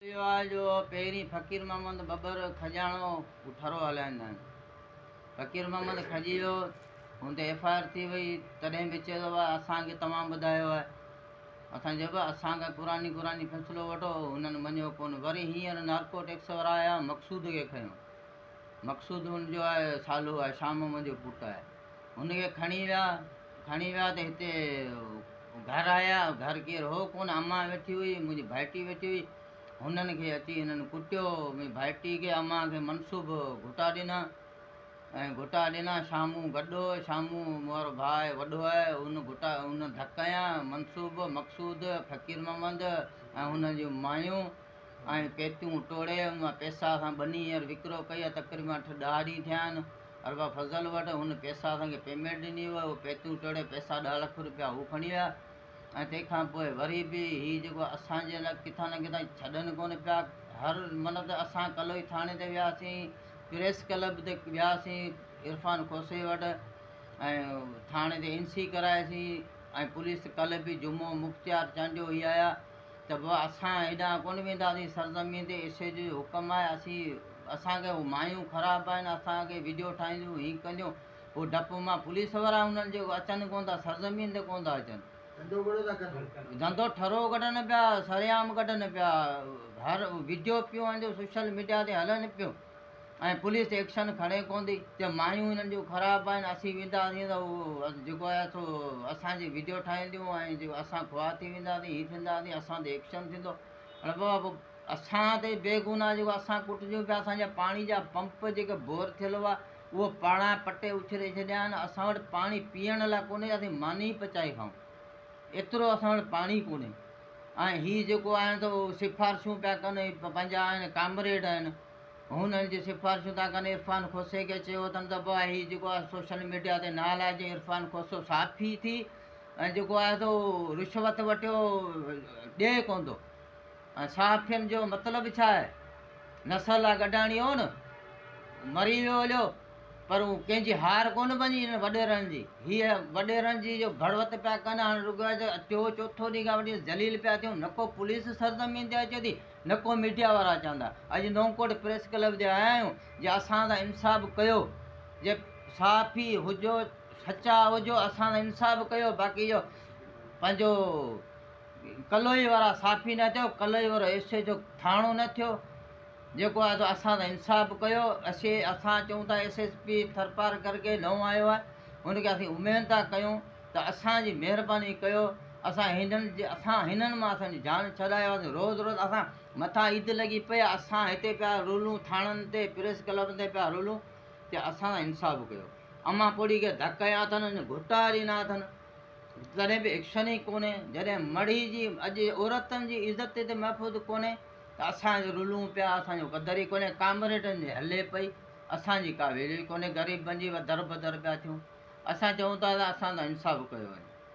जो पहिरीं फ़कीर मोहम्मद बबर खजाणो ठरो हलाईंदा आहिनि। फ़कीर मोहम्मद खजी वियो, हुन ते FIR थी वई, तॾहिं बि चयो असांखे तव्हां ॿुधायो आहे। असां चइबो असांखां क़ुरानी फ़ैसिलो वठो, हुननि मञियो कोन। वरी हींअर नार्को टैक्स वारा आया, मक़सूद खे खयूं। मक़सूद हुनजो आहे सालो आहे, शाम मुंहिंजो पुटु आहे। हुनखे खणी विया त हिते घर आया। घर केरु हो कोन, अम्मा वेठी हुई, मुंहिंजी भाइटी वेठी हुई। हुननि खे अची हिननि कुटियो, मुंहिंजी भाइटी खे अम्मा खे मनसूब घुटा ॾिना। शामूं गॾो, शामूं वारो भाउ आहे, वॾो आहे, हुन धकया। मनसूब, मक़सूद, फ़कीर मोहम्मद ऐं हुन जूं मायूं ऐं पेतियूं टोड़े पैसा असां ॿनी हींअर विकिरो कई आहे। तक़रीबन 8-10 ॾींहं थिया आहिनि। अरबा फज़ल वटि हुन पैसा असांखे पेमेंट ॾिनी हुआ, उहो पेतियूं टोड़े पैसा 10 लख रुपया हू खणी विया। ऐं तंहिंखां पोइ वरी बि हीउ जेको असांजे लाइ किथां न किथां छॾनि कोन पिया। हर मन त असां कल्ह ई थाणे ते वियासीं, प्रेस क्लब ते वियासीं इरफान खोसे वटि, ऐं थाणे ते NC करायासीं। ऐं पुलिस कल्ह बि जुमो मुख़्तियार चांडियो ई आया त असां हेॾां कोन वेंदासीं सरज़मीन ते, इसे जो हुकम आहे। असांखे उहो मायूं ख़राबु आहिनि, असांखे वीडियो ठाहींदियूं, हीअं कंदियूं। पोइ डपु मां पुलिस वारा हुननि जो अचनि कोन था, सरज़मीन ते कोन था अचनि। धंधो ठरो कढनि पिया, सरेआम कढनि पिया। हर वीडियो पियो आहिनि, सोशल मीडिया ते हलनि पियो, ऐं पुलिस एक्शन खणे कोन थी। त मायूं हिननि जूं ख़राबु आहिनि, असीं वेंदासीं त उहो जेको आहे सो असांजी वीडियो ठाहींदियूं, ऐं जेको असां ख़्वाह थी वेंदासीं, हीअ थींदासीं, असां ते एक्शन थींदो। हाणे बाबा असां ते बेगुनाह जेको असां कुटिजूं पिया, असांजा पाणी जा पंप जेके बोर थियल हुआ उहो पाणा पटे उछरे छॾिया आहिनि। असां वटि पाणी पीअण लाइ कोन्हे, असीं मानी पचाए खाऊं, एतिरो असां वटि पाणी कोन्हे। ऐं हीअ जेको आहे त उहो सिफ़ारिशूं पिया कनि, पंहिंजा आहिनि कामरेड आहिनि, हुननि जी सिफ़ारिशूं था कनि। इरफान खोसे खे चयो अथनि त भाउ हीअ जेको आहे सोशल मीडिया ते न हलाइजे। इरफान खोसो साफ़ी थी, ऐं जेको आहे त उहो रिश्वत वठियो, ॾिए कोन थो। ऐं साफ़ियुनि जो मतिलबु छा आहे? नसल आहे गॾाणी हो न, मरी वियो हलियो, पर हू कंहिंजी हार कोन मञी वॾेरनि जी। हीअ वॾेरनि जी जो भड़वत पिया कनि। हाणे रुॻो टियों चोथों ॾींहं खां वठी ज़लील पिया थियूं। न को पुलिस सरज़मीन ते अचे थी, न को मीडिया वारा चवंदा। अॼु नौकोट प्रेस क्लब ते आया आहियूं, जे असां सां इंसाफ़ु कयो, जे साफ़ी हुजो, सचा हुजो, असां सां इंसाफ़ु कयो। बाक़ी इहो पंहिंजो कलोई वारा साफ़ी न थियो, कलोई वारो एसे जो थाणो न थियो, जेको आहे त असां सां इंसाफ़ु कयो। असां चऊं था SSP थरपार करके नओं आयो आहे, हुनखे असीं उमेदु था कयूं त असांजी महिरबानी कयो। असां हिननि मां असांजी जान छॾायोसीं। रोज़ु असां मथां ईद लॻी पई आहे, असां हिते पिया रुलूं, थाणनि ते प्रेस क्लब ते पिया रुलूं, त असां सां इंसाफ़ु कयो। अम्मा पोड़ी खे धकया अथनि, घुटा ॾिना अथनि, तॾहिं बि एक्शन ई कोन्हे। जॾहिं मड़ी जी अॼु औरतुनि जी इज़त ते महफ़ूज़ कोन्हे त असां रुलूं पिया, असांजो क़दर ई कोन्हे। कामरेडनि जी हले पई, असांजी का वैल्यू कोन्हे। ग़रीबनि जी दर बदर पिया थियूं। असां चऊं था त असां सां इंसाफ़ु कयो वञे।